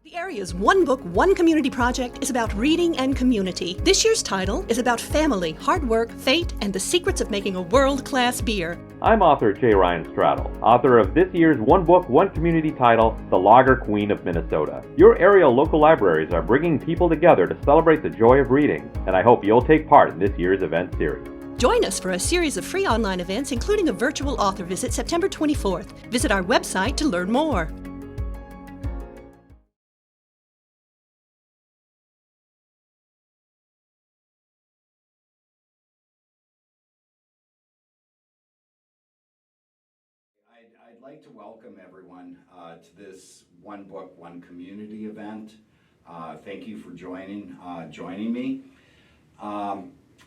The area's One Book, One Community project is about reading and community. This year's title is about family, hard work, fate, and the secrets of making a world-class beer. I'm author J. Ryan Stradal, author of this year's One Book, One Community title, The Lager Queen of Minnesota. Your area local libraries are bringing people together to celebrate the joy of reading, and I hope you'll take part in this year's event series. Join us for a series of free online events, including a virtual author visit September 24th. Visit our website to learn more. I'd like to welcome everyone to this One Book, One Community event. Thank you for joining me.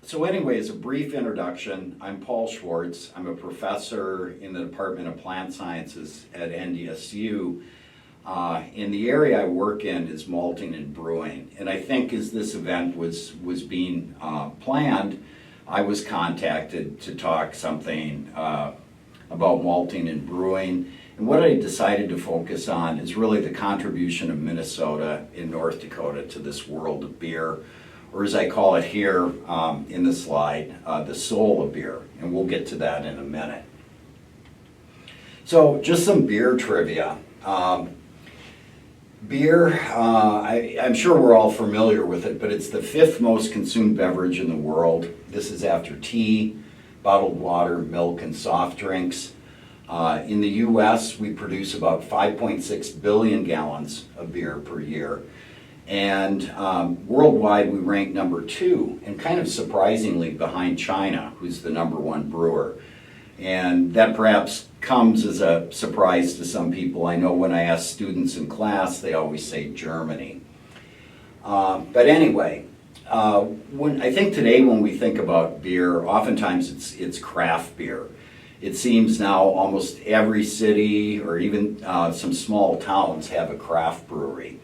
So anyways, a brief introduction. I'm Paul Schwarz. I'm a professor in the Department of Plant Sciences at NDSU. In the area I work in is malting and brewing. And I think as this event was being planned, I was contacted to talk something about malting and brewing. And what I decided to focus on is really the contribution of Minnesota in North Dakota to this world of beer, or as I call it here in the slide, the soul of beer. And we'll get to that in a minute. So just some beer trivia. Beer, I'm sure we're all familiar with it, but it's the 5th most consumed beverage in the world. This is after tea, bottled water, milk, and soft drinks. In the U.S., we produce about 5.6 billion gallons of beer per year. And worldwide, we rank number 2, and kind of surprisingly behind China, who's the number 1 brewer. And that perhaps comes as a surprise to some people. I know when I ask students in class, they always say Germany. But anyway, I think today when we think about beer, oftentimes it's craft beer. It seems now almost every city or even some small towns have a craft brewery.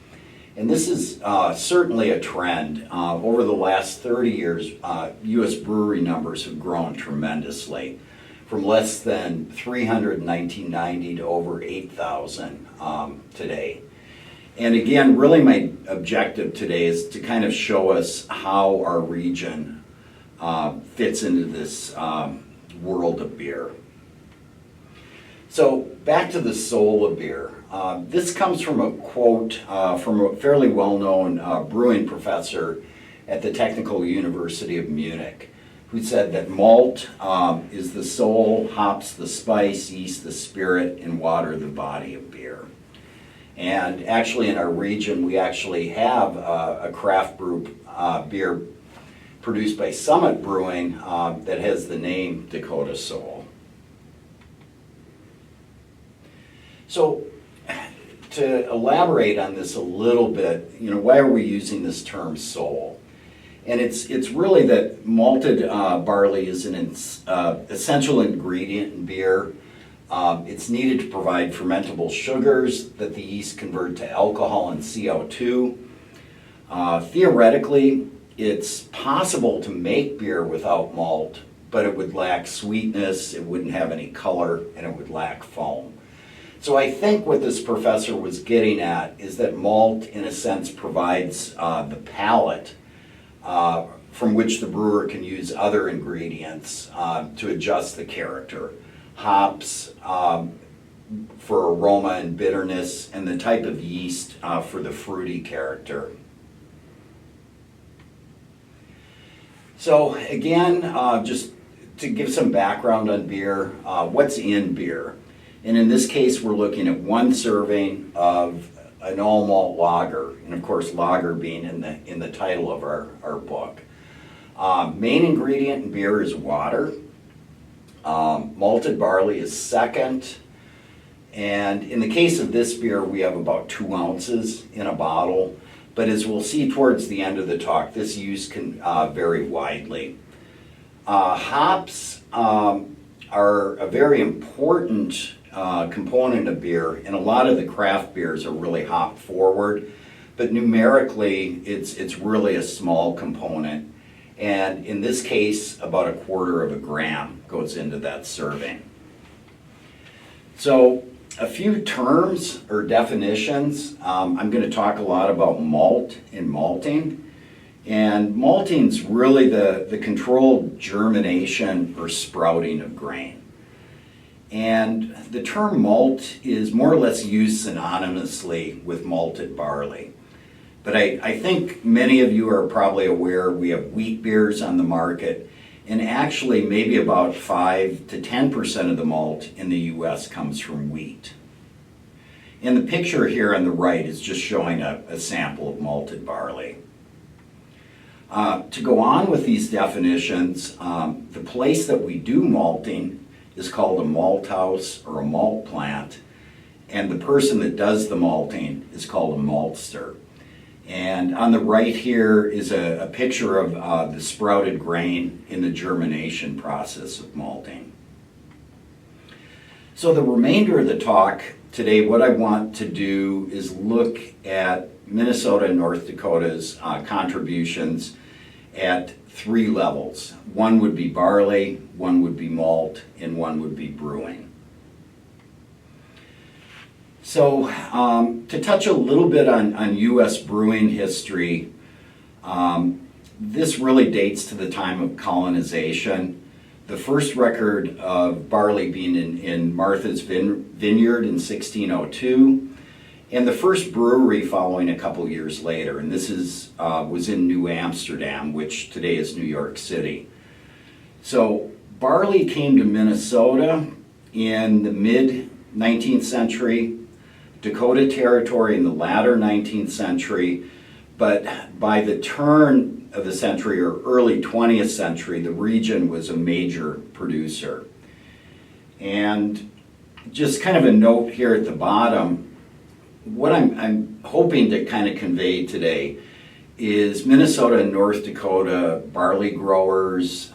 And this is certainly a trend. Over the last 30 years, U.S. brewery numbers have grown tremendously, from less than 300 in 1990 to over 8,000 today. And again, really my objective today is to kind of show us how our region fits into this world of beer. So back to the soul of beer. This comes from a quote from a fairly well-known brewing professor at the Technical University of Munich, who said that malt is the soul, hops the spice, yeast the spirit, and water the body of beer. And actually in our region, we actually have a craft brew beer produced by Summit Brewing that has the name Dakota Soul. So to elaborate on this a little bit, why are we using this term soul? And it's really that malted barley is an essential ingredient in beer. It's needed to provide fermentable sugars that the yeast convert to alcohol and CO2. Theoretically, it's possible to make beer without malt, but it would lack sweetness, it wouldn't have any color, and it would lack foam. So I think what this professor was getting at is that malt, in a sense, provides the palate from which the brewer can use other ingredients to adjust the character. Hops for aroma and bitterness, and the type of yeast for the fruity character. So again, just to give some background on beer, what's in beer? And in this case, we're looking at 1 serving of an all malt lager, and of course lager being in the title of our book. Main ingredient in beer is water. Malted barley is second, and in the case of this beer, we have about 2 ounces in a bottle, but as we'll see towards the end of the talk, this use can vary widely. Hops are a very important component of beer, and a lot of the craft beers are really hop forward, but numerically it's really a small component. And in this case, about 1/4 of a gram goes into that serving. So A few terms or definitions. I'm going to talk a lot about malt and malting. And malting's really the controlled germination or sprouting of grain. And the term malt is more or less used synonymously with malted barley. But I think many of you are probably aware we have wheat beers on the market, and actually maybe about 5 to 10% of the malt in the US comes from wheat. And the picture here on the right is just showing a sample of malted barley. To go on with these definitions, the place that we do malting is called a malt house or a malt plant, and the person that does the malting is called a maltster. And on the right here is a picture of the sprouted grain in the germination process of malting. So the remainder of the talk today, what I want to do is look at Minnesota and North Dakota's contributions at 3 levels. One would be barley, one would be malt, and one would be brewing. So to touch a little bit on U.S. brewing history, this really dates to the time of colonization. The first record of barley being in Martha's Vineyard in 1602, and the first brewery following a couple years later, and this was in New Amsterdam, which today is New York City. So barley came to Minnesota in the mid-19th century, Dakota Territory in the latter 19th century, but by the turn of the century or early 20th century, the region was a major producer. And just kind of a note here at the bottom, what I'm hoping to kind of convey today is Minnesota and North Dakota barley growers,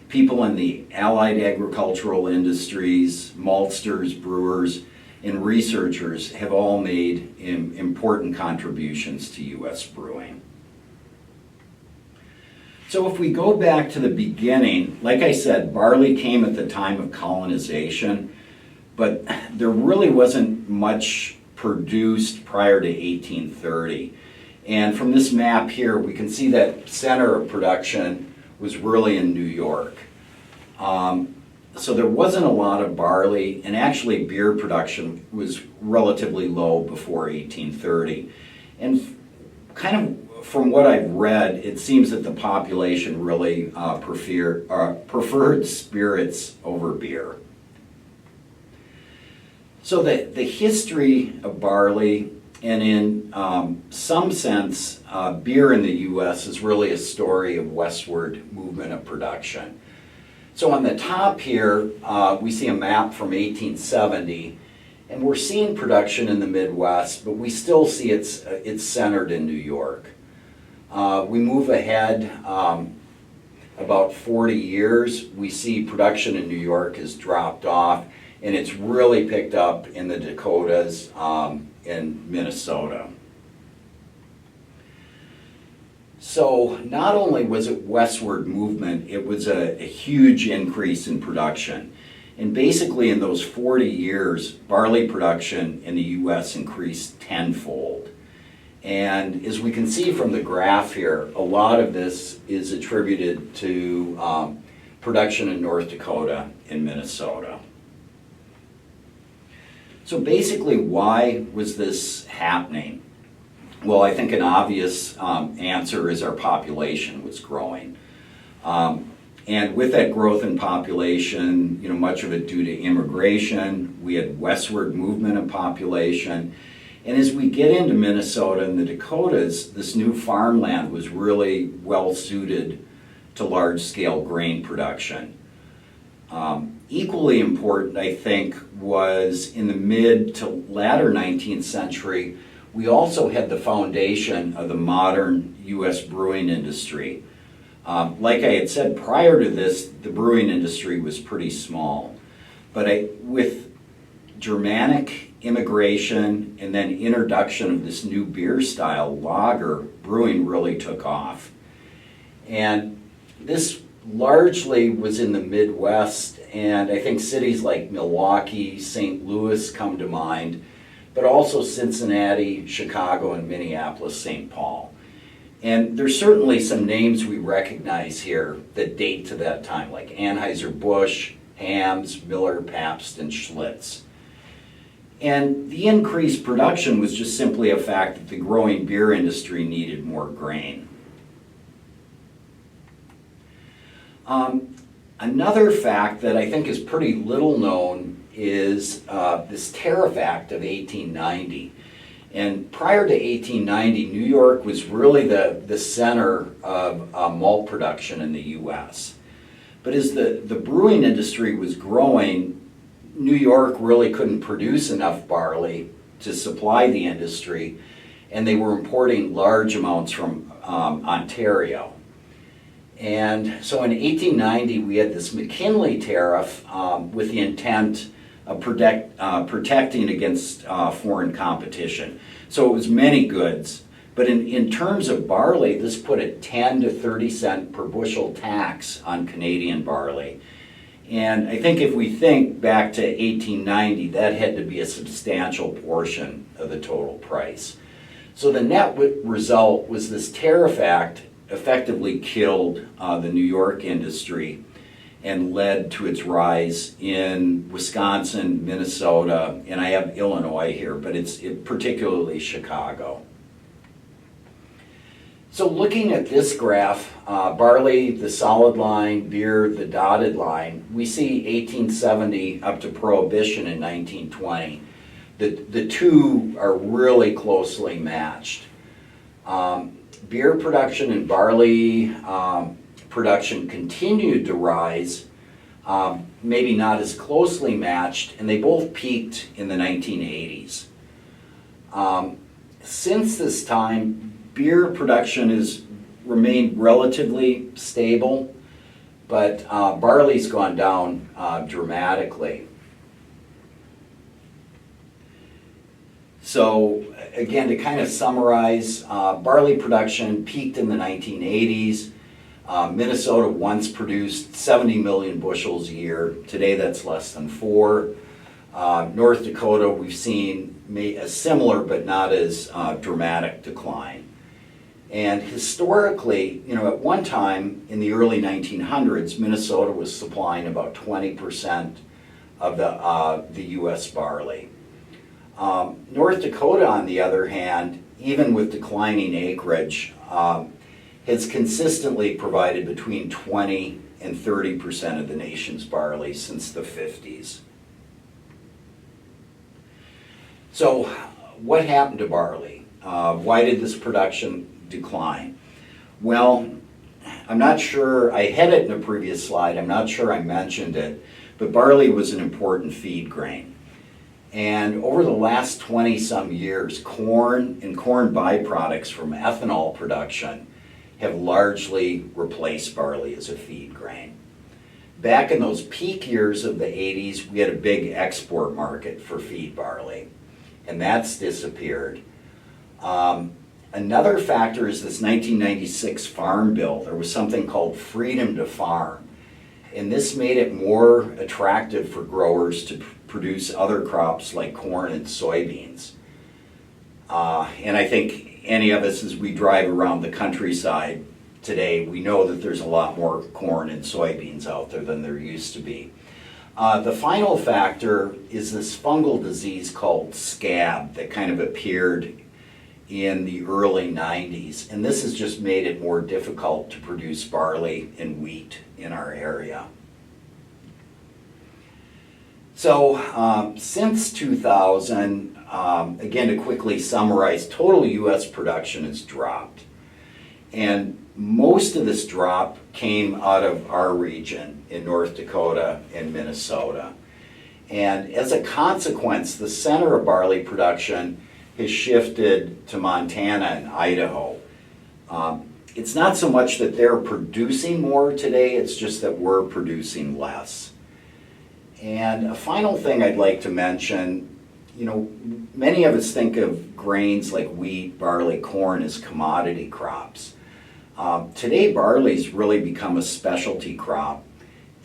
people in the allied agricultural industries, maltsters, brewers, and researchers have all made important contributions to U.S. brewing. So if we go back to the beginning, like I said, barley came at the time of colonization, but there really wasn't much produced prior to 1830. And from this map here, we can see that center of production was really in New York. So there wasn't a lot of barley, and actually beer production was relatively low before 1830. And kind of from what I've read, it seems that the population really preferred spirits over beer. So the history of barley, and in some sense, beer in the U.S. is really a story of westward movement of production. So on the top here, we see a map from 1870, and we're seeing production in the Midwest, but we still see it's centered in New York. We move ahead about 40 years, we see production in New York has dropped off, and it's really picked up in the Dakotas and Minnesota. So not only was it westward movement, it was a huge increase in production. And basically in those 40 years, barley production in the U.S. increased tenfold. And as we can see from the graph here, a lot of this is attributed to production in North Dakota and Minnesota. So basically, why was this happening? Well, I think an obvious answer is our population was growing. And with that growth in population, much of it due to immigration, we had westward movement of population. And as we get into Minnesota and the Dakotas, this new farmland was really well suited to large-scale grain production. Equally important, I think, was in the mid to latter 19th century, we also had the foundation of the modern U.S. brewing industry. Like I had said prior to this, the brewing industry was pretty small. But with Germanic immigration and then introduction of this new beer style, lager, brewing really took off. And this largely was in the Midwest, and I think cities like Milwaukee, St. Louis come to mind, but also Cincinnati, Chicago, and Minneapolis, St. Paul. And there's certainly some names we recognize here that date to that time, like Anheuser-Busch, Hamm's, Miller, Pabst, and Schlitz. And the increased production was just simply a fact that the growing beer industry needed more grain. Another fact that I think is pretty little known is this Tariff Act of 1890. And prior to 1890, New York was really the center of malt production in the U.S. But as the brewing industry was growing, New York really couldn't produce enough barley to supply the industry, and they were importing large amounts from Ontario. And so in 1890, we had this McKinley tariff with the intent of protecting against foreign competition. So it was many goods, but in terms of barley, this put a 10 to 30 cent per bushel tax on Canadian barley. And I think if we think back to 1890, that had to be a substantial portion of the total price. So the net result was this Tariff Act effectively killed the New York industry and led to its rise in Wisconsin, Minnesota, and I have Illinois here, but it's particularly Chicago. So looking at this graph, barley, the solid line, beer, the dotted line, we see 1870 up to Prohibition in 1920. The two are really closely matched. Beer production and barley production continued to rise, maybe not as closely matched, and they both peaked in the 1980s. Since this time, beer production has remained relatively stable, but barley's gone down dramatically. So again, to kind of summarize, barley production peaked in the 1980s. Minnesota once produced 70 million bushels a year. Today that's less than 4. North Dakota, we've seen a similar but not as dramatic decline. And historically, at one time in the early 1900s, Minnesota was supplying about 20% of the U.S. barley. North Dakota, on the other hand, even with declining acreage, has consistently provided between 20 and 30% of the nation's barley since the 50s. So what happened to barley? Why did this production decline? Well, I'm not sure, I had it in a previous slide, I'm not sure I mentioned it, but barley was an important feed grain. And over the last 20 some years, corn and corn byproducts from ethanol production have largely replaced barley as a feed grain. Back in those peak years of the 80s, we had a big export market for feed barley, and that's disappeared. Another factor is this 1996 Farm Bill. There was something called Freedom to Farm, and this made it more attractive for growers to produce other crops like corn and soybeans. And I think any of us, as we drive around the countryside today, we know that there's a lot more corn and soybeans out there than there used to be. The final factor is this fungal disease called scab that kind of appeared in the early 90s, and this has just made it more difficult to produce barley and wheat in our area. So since 2000, again, to quickly summarize, total U.S. production has dropped. And most of this drop came out of our region in North Dakota and Minnesota. And as a consequence, the center of barley production has shifted to Montana and Idaho. It's not so much that they're producing more today, it's just that we're producing less. And a final thing I'd like to mention, many of us think of grains like wheat, barley, corn as commodity crops. Today, barley's really become a specialty crop,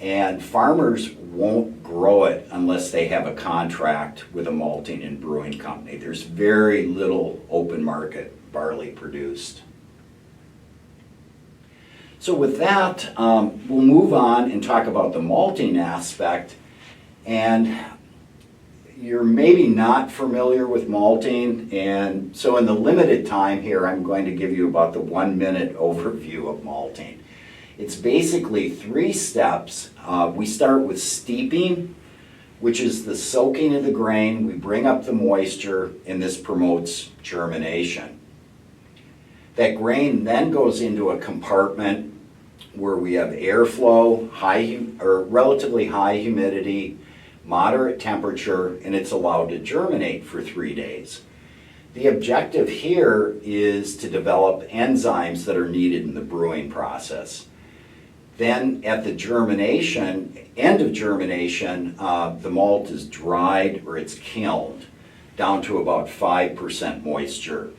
and farmers won't grow it unless they have a contract with a malting and brewing company. There's very little open market barley produced. So with that, we'll move on and talk about the malting aspect. And you're maybe not familiar with malting, and so in the limited time here, I'm going to give you about the 1-minute overview of malting. It's basically 3 steps. We start with steeping, which is the soaking of the grain. We bring up the moisture, and this promotes germination. That grain then goes into a compartment where we have airflow, relatively high humidity, moderate temperature, and it's allowed to germinate for 3 days. The objective here is to develop enzymes that are needed in the brewing process. Then at the end of germination, the malt is dried or it's kilned down to about 5% moisture.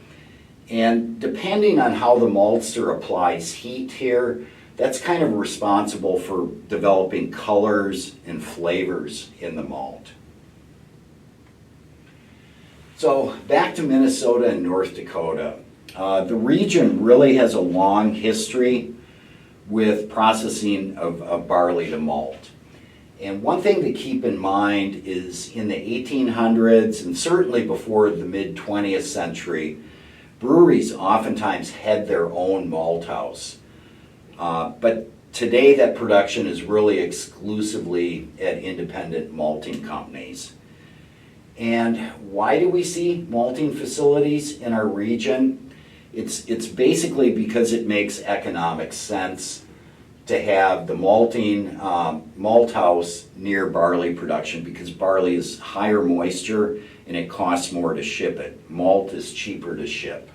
And depending on how the maltster applies heat here, that's kind of responsible for developing colors and flavors in the malt. So back to Minnesota and North Dakota. The region really has a long history with processing of barley to malt. And one thing to keep in mind is in the 1800s and certainly before the mid-20th century, breweries oftentimes had their own malt house. But today that production is really exclusively at independent malting companies. And why do we see malting facilities in our region? It's basically because it makes economic sense to have the malting malt house near barley production because barley is higher moisture and it costs more to ship it. Malt is cheaper to ship.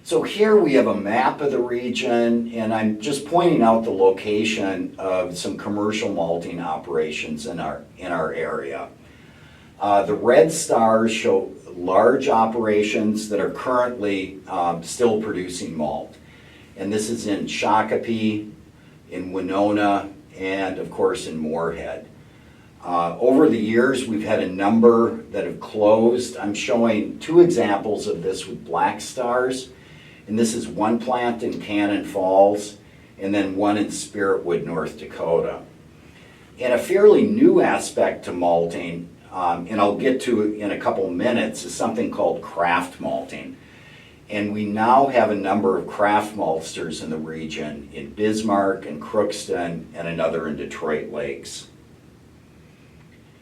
So here we have a map of the region, and I'm just pointing out the location of some commercial malting operations in our area. The red stars show large operations that are currently still producing malt. And this is in Shakopee, in Winona, and of course in Moorhead. Over the years, we've had a number that have closed. I'm showing 2 examples of this with black stars. And this is one plant in Cannon Falls, and then one in Spiritwood, North Dakota. And a fairly new aspect to malting, and I'll get to in a couple minutes, is something called craft malting. And we now have a number of craft maltsters in the region, in Bismarck and Crookston, and another in Detroit Lakes.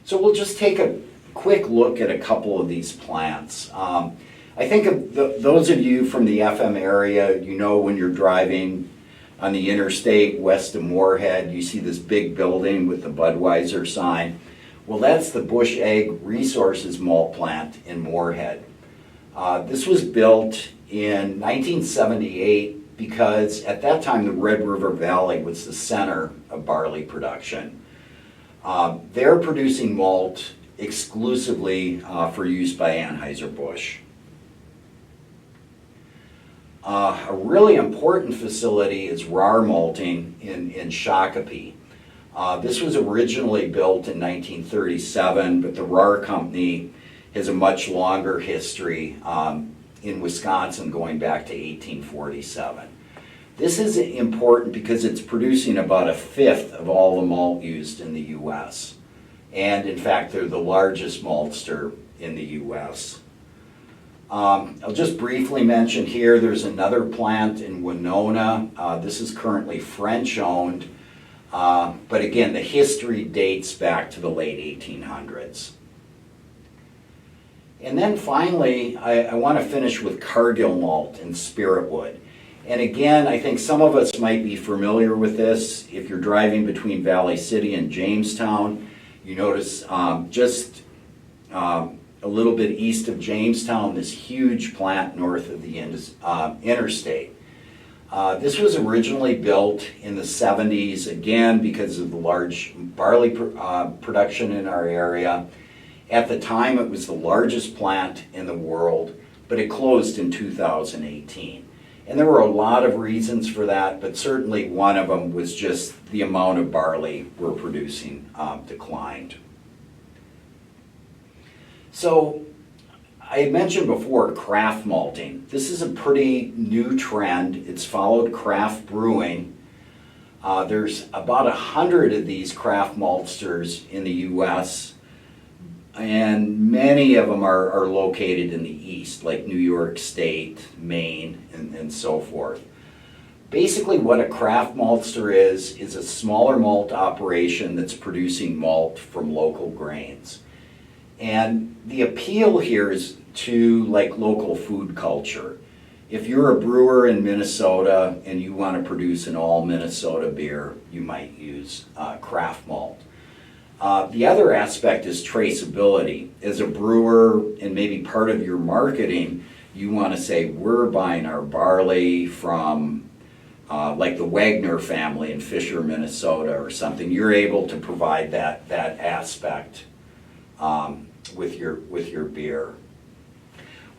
So we'll just take a quick look at a couple of these plants. I think of those of you from the FM area, you know when you're driving on the interstate west of Moorhead, you see this big building with the Budweiser sign. Well, that's the Bush Ag Resources malt plant in Moorhead. This was built in 1978 because at that time the Red River Valley was the center of barley production. They're producing malt exclusively for use by Anheuser-Busch. A really important facility is RAR Molton in Shakopee. This was originally built in 1937, but the RAR company has a much longer history in Wisconsin going back to 1847. This is important because it's producing about 1/5 of all the malt used in the U.S. And in fact, they're the largest maltster in the U.S. I'll just briefly mention here, there's another plant in Winona. This is currently French owned, but again, the history dates back to the late 1800s. And then finally, I want to finish with Cargill Malt and Spiritwood. And again, I think some of us might be familiar with this. If you're driving between Valley City and Jamestown, you notice just a little bit east of Jamestown, this huge plant north of the interstate. This was originally built in the 70s, again, because of the large barley production in our area. At the time, it was the largest plant in the world. but it closed in 2018. And there were a lot of reasons for that, but certainly one of them was just the amount of barley we're producing declined. So I had mentioned before craft malting. This is a pretty new trend. It's followed craft brewing. There's about 100 of these craft maltsters in the U.S., and many of them are located in the East, like New York State, Maine, and so forth. Basically what a craft maltster is a smaller malt operation that's producing malt from local grains. And the appeal here is to like local food culture. If you're a brewer in Minnesota and you want to produce an all Minnesota beer, you might use craft malt. The other aspect is traceability. As a brewer and maybe part of your marketing, you want to say, we're buying our barley from like the Wagner family in Fisher, Minnesota or something. You're able to provide that aspect with your beer.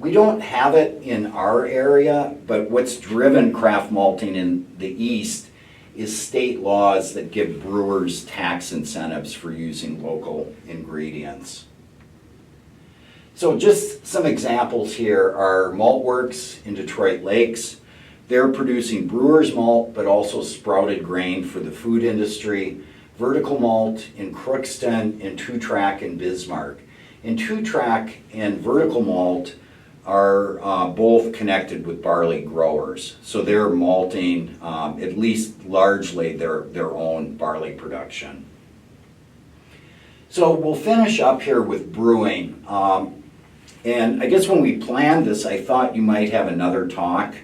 We don't have it in our area, but what's driven craft malting in the East is state laws that give brewers tax incentives for using local ingredients. So just some examples here are Malt Works in Detroit Lakes. They're producing brewer's malt, but also sprouted grain for the food industry. Vertical Malt in Crookston, and Two Track in Bismarck. And Two Track and Vertical Malt are both connected with barley growers. So they're malting, at least largely, their own barley production. So we'll finish up here with brewing. And I guess when we planned this, I thought you might have another talk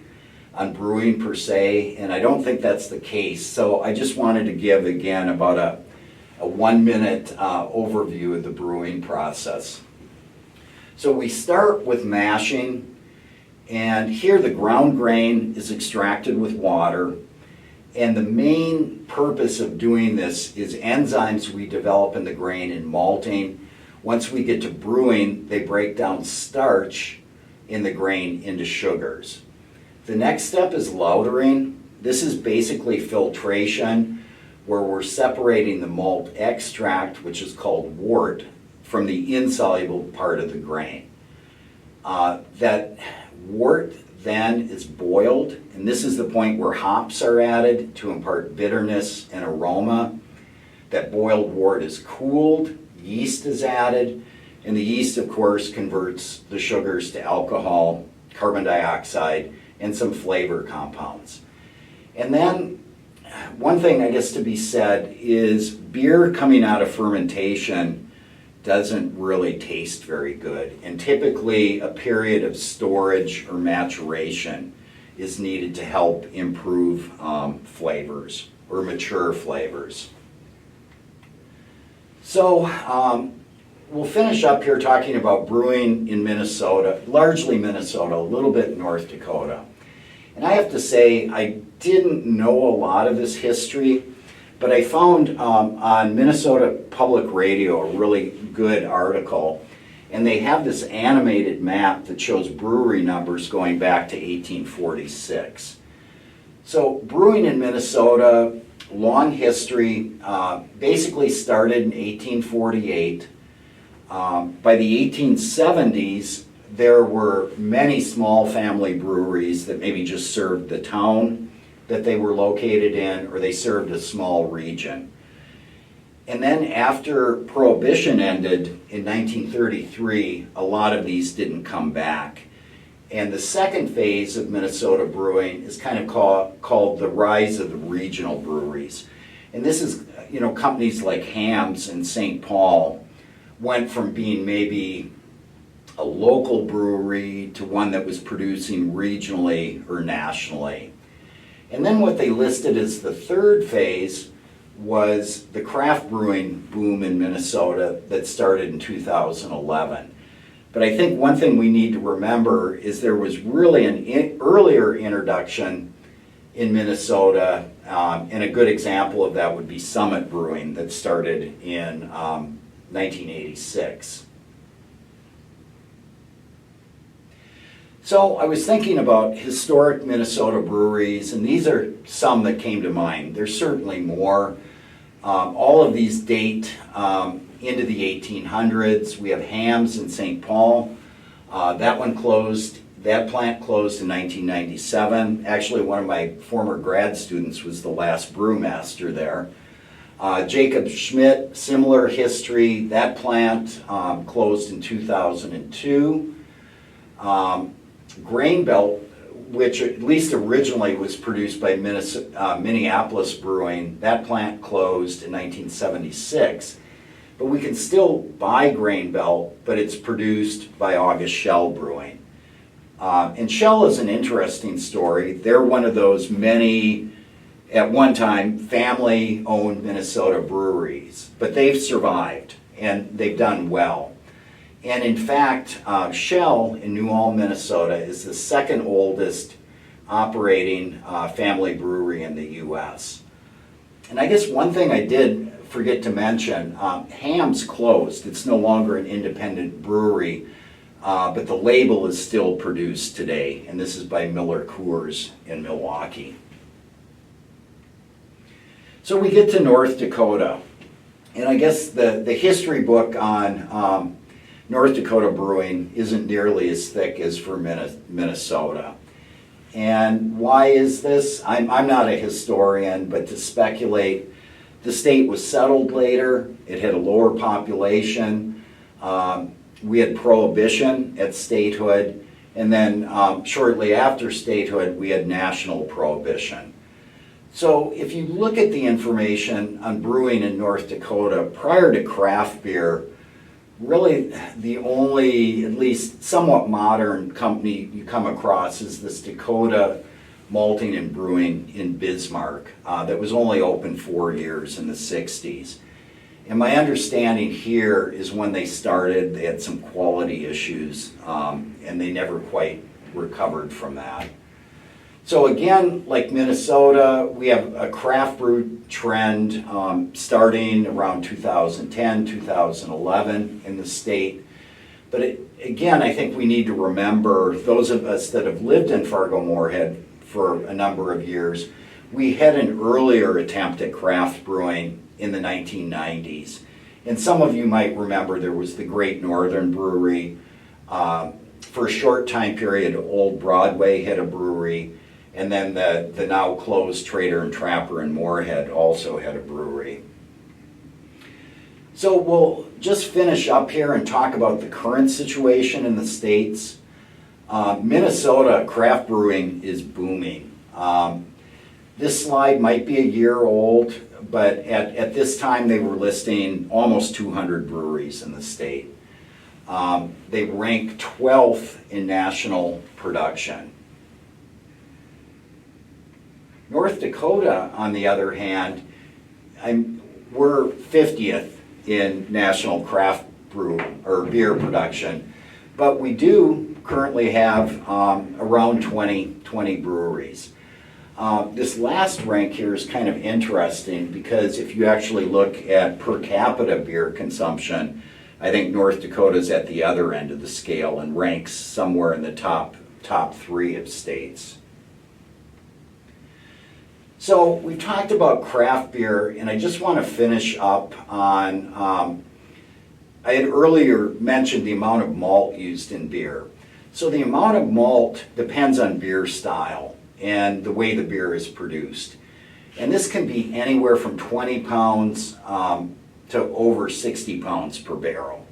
on brewing per se, and I don't think that's the case. So I just wanted to give, again, about a 1-minute overview of the brewing process. So we start with mashing, and here the ground grain is extracted with water, and the main purpose of doing this is enzymes we develop in the grain in malting. Once we get to brewing, they break down starch in the grain into sugars. The next step is lautering. This is basically filtration, where we're separating the malt extract, which is called wort, from the insoluble part of the grain. That wort then is boiled, and this is the point where hops are added to impart bitterness and aroma. That boiled wort is cooled, yeast is added, and the yeast, of course, converts the sugars to alcohol, carbon dioxide, and some flavor compounds. And then one thing I guess to be said is beer coming out of fermentation doesn't really taste very good, and typically a period of storage or maturation is needed to help improve flavors or mature flavors. So we'll finish up here talking about brewing in Minnesota, largely Minnesota, a little bit North Dakota. And I have to say, I didn't know a lot of this history, but I found on Minnesota Public Radio a really good article, and they have this animated map that shows brewery numbers going back to 1846. So brewing in Minnesota, long history, basically started in 1848. By the 1870s, there were many small family breweries that maybe just served the town that they were located in, or they served a small region. And then after Prohibition ended in 1933, a lot of these didn't come back. And the second phase of Minnesota brewing is kind of called the rise of the regional breweries. And this is, companies like Hams and St. Paul went from being maybe a local brewery to one that was producing regionally or nationally. And then what they listed as the third phase was the craft brewing boom in Minnesota that started in 2011. But I think one thing we need to remember is there was really an earlier introduction in Minnesota, and a good example of that would be Summit Brewing that started in 1986. So I was thinking about historic Minnesota breweries, and these are some that came to mind. There's certainly more. All of these date into the 1800s. We have Hams in St. Paul. That one closed. That plant closed in 1997. Actually, one of my former grad students was the last brewmaster there. Jacob Schmidt, similar history. That plant closed in 2002. Grain Belt, which at least originally was produced by Minneapolis Brewing, that plant closed in 1976. But we can still buy Grain Belt, but it's produced by August Shell Brewing. And Shell is an interesting story. They're one of those many, at one time, family-owned Minnesota breweries, but they've survived and they've done well. And in fact, Shell in New Ulm, Minnesota is the second oldest operating family brewery in the U.S. And I guess one thing I did forget to mention, Hams closed. It's no longer an independent brewery, but the label is still produced today, and this is by Miller Coors in Milwaukee. So we get to North Dakota, and I guess the history book on North Dakota brewing isn't nearly as thick as for Minnesota. And why is this? I'm not a historian, but to speculate, the state was settled later. It had a lower population. We had prohibition at statehood, and then shortly after statehood, we had national prohibition. So if you look at the information on brewing in North Dakota prior to craft beer, really the only, at least somewhat modern company you come across is this Dakota Malting and Brewing in Bismarck that was only open 4 years in the 60s. And my understanding here is when they started, they had some quality issues and they never quite recovered from that. So again, like Minnesota, we have a craft brew trend starting around 2010, 2011 in the state. But again, I think we need to remember, those of us that have lived in Fargo-Moorhead for a number of years, we had an earlier attempt at craft brewing in the 1990s. And some of you might remember there was the Great Northern Brewery. For a short time period, Old Broadway had a brewery. And then the now closed Trader and Trapper in Moorhead also had a brewery. So we'll just finish up here and talk about the current situation in the states. Minnesota craft brewing is booming. This slide might be a year old, but at this time they were listing almost 200 breweries in the state. They rank 12th in national production. North Dakota, on the other hand, we're 50th in national craft brew or beer production, but we do currently have around 20 breweries. This last rank here is kind of interesting because if you actually look at per capita beer consumption, I think North Dakota is at the other end of the scale and ranks somewhere in the top 3 of states. So we've talked about craft beer, and I just want to finish up on, I had earlier mentioned the amount of malt used in beer. So the amount of malt depends on beer style and the way the beer is produced. And this can be anywhere from 20 pounds to over 60 pounds per barrel.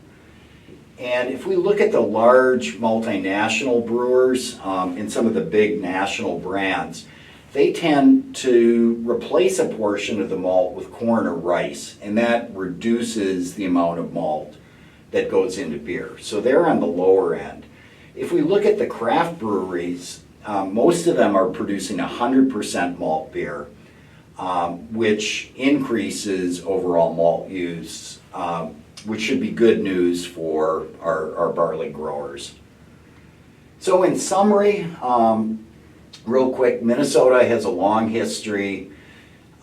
And if we look at the large multinational brewers and some of the big national brands, they tend to replace a portion of the malt with corn or rice, and that reduces the amount of malt that goes into beer. So they're on the lower end. If we look at the craft breweries, most of them are producing 100% malt beer, which increases overall malt use, which should be good news for our barley growers. So in summary, real quick, Minnesota has a long history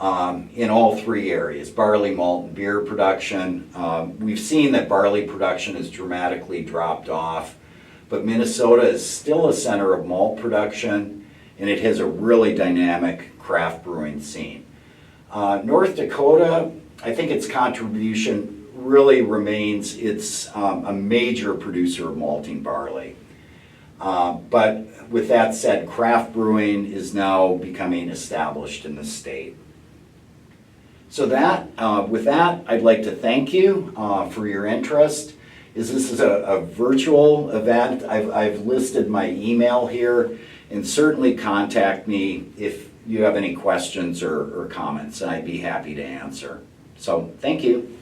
in all 3 areas, barley, malt, and beer production. We've seen that barley production has dramatically dropped off but Minnesota is still a center of malt production, and it has a really dynamic craft brewing scene. North Dakota, I think its contribution really remains it's a major producer of malting barley. But with that said, craft brewing is now becoming established in the state. So with that, I'd like to thank you for your interest. This is a virtual event. I've listed my email here, and certainly contact me if you have any questions or comments, and I'd be happy to answer. So thank you.